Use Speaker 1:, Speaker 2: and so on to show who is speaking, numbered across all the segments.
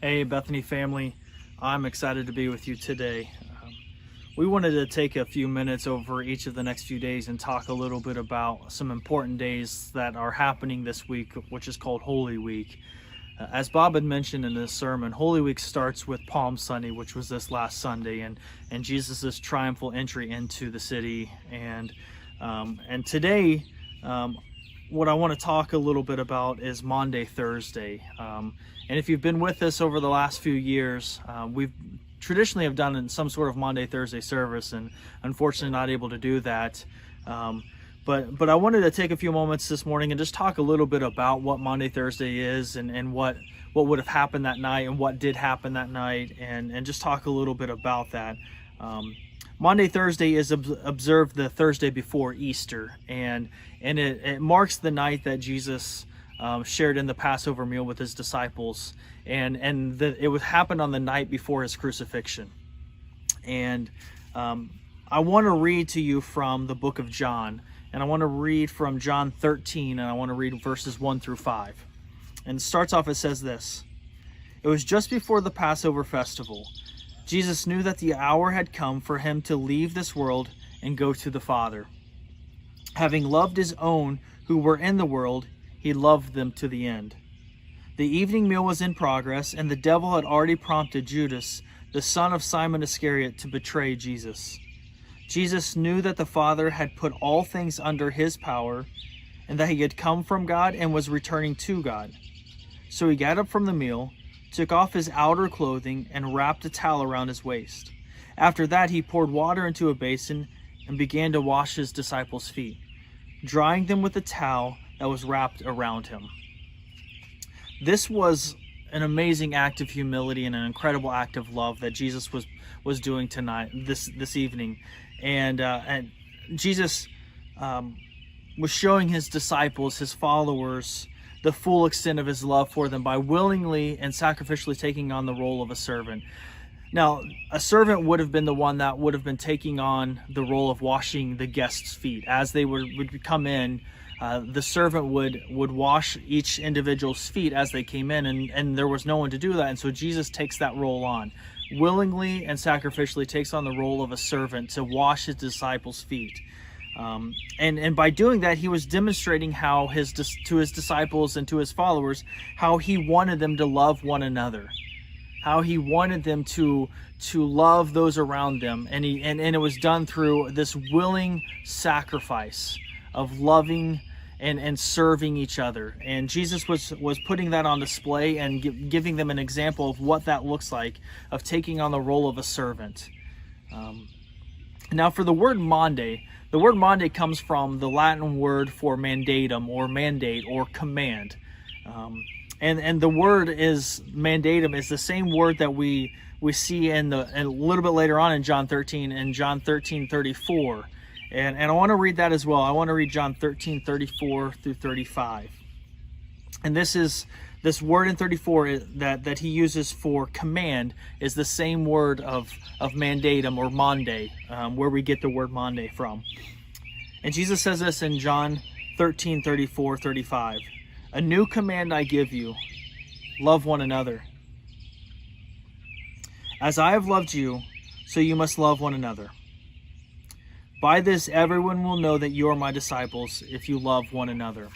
Speaker 1: Hey, Bethany family, I'm excited to be with you today. We wanted to take a few minutes over each of the next few days and talk a little bit about some important days that are happening this week, which is called Holy Week. As Bob had mentioned in this sermon, Holy Week starts with Palm Sunday, which was this last Sunday, and Jesus' triumphal entry into the city. And today, what I want to talk a little bit about is Maundy, Thursday. And if you've been with us over the last few years, we've traditionally have done some sort of Maundy, Thursday service, and unfortunately not able to do that. But I wanted to take a few moments this morning and just talk a little bit about what Maundy, Thursday is, and what would have happened that night and what did happen that night, and just talk a little bit about that. Maundy, Thursday is observed the Thursday before Easter, and it marks the night that Jesus shared in the Passover meal with his disciples, and it would happen on the night before his crucifixion. And I want to read to you from the book of John, and I want to read from John 13, and I want to read verses 1 through 5. And it starts off, it says this: "It was just before the Passover festival. Jesus knew that the hour had come for him to leave this world and go to the Father. Having loved his own who were in the world, he loved them to the end. The evening meal was in progress, and the devil had already prompted Judas, the son of Simon Iscariot, to betray Jesus. Jesus knew that the Father had put all things under his power, and that he had come from God and was returning to God. So he got up from the meal, took off his outer clothing, and wrapped a towel around his waist. After that, he poured water into a basin and began to wash his disciples' feet, drying them with the towel that was wrapped around him." This was an amazing act of humility and an incredible act of love that Jesus was doing tonight, this evening, and Jesus was showing his disciples, his followers, the full extent of his love for them by willingly and sacrificially taking on the role of a servant. Now, a servant would have been the one that would have been taking on the role of washing the guests' feet. As they would come in, the servant would wash each individual's feet as they came in, and there was no one to do that. And so Jesus takes that role on, willingly and sacrificially takes on the role of a servant to wash his disciples' feet. And by doing that, he was demonstrating how to his disciples and to his followers how he wanted them to love one another, how he wanted them to love those around them, and it was done through this willing sacrifice of loving and serving each other. And Jesus was putting that on display and giving them an example of what that looks like, of taking on the role of a servant. Now, for the word Maundy, the word Maundy comes from the Latin word for mandatum, or mandate, or command. And the word is mandatum is the same word that we see in a little bit later on in John 13, in John 13:34. And I want to read that as well. I want to read John 13:34 through 35. And this word in 34 that he uses for command is the same word of mandatum, or Maundy, where we get the word Maundy from. And Jesus says this in John 13:34, 35. "A new command I give you, love one another. As I have loved you, so you must love one another. By this everyone will know that you are my disciples, if you love one another."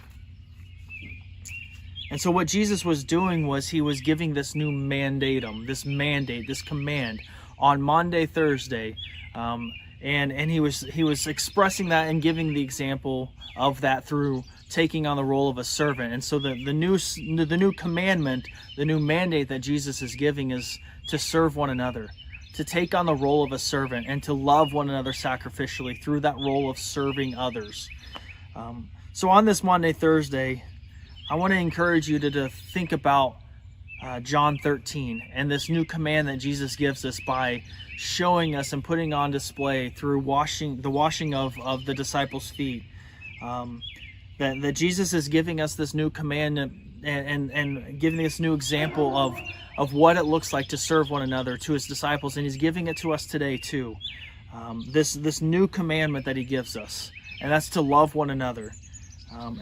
Speaker 1: And so what Jesus was doing was he was giving this new mandatum, this mandate, this command on Maundy, Thursday, and he was expressing that and giving the example of that through taking on the role of a servant. And so the new commandment, the new mandate that Jesus is giving is to serve one another, to take on the role of a servant, and to love one another sacrificially through that role of serving others. So on this Maundy, Thursday, I want to encourage you to think about John 13 and this new command that Jesus gives us by showing us and putting on display through the washing of the disciples' feet. That Jesus is giving us this new command and giving this new example of what it looks like to serve one another to his disciples, and he's giving it to us today too. This new commandment that he gives us, and that's to love one another.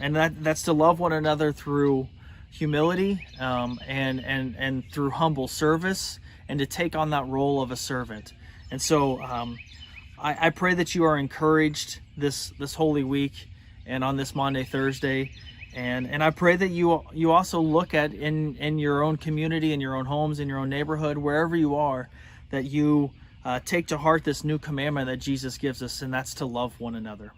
Speaker 1: And that's to love one another through humility, and through humble service, and to take on that role of a servant. And so I pray that you are encouraged this Holy Week and on this Maundy, Thursday. And I pray that you also look at in your own community, in your own homes, in your own neighborhood, wherever you are, that you take to heart this new commandment that Jesus gives us, and that's to love one another.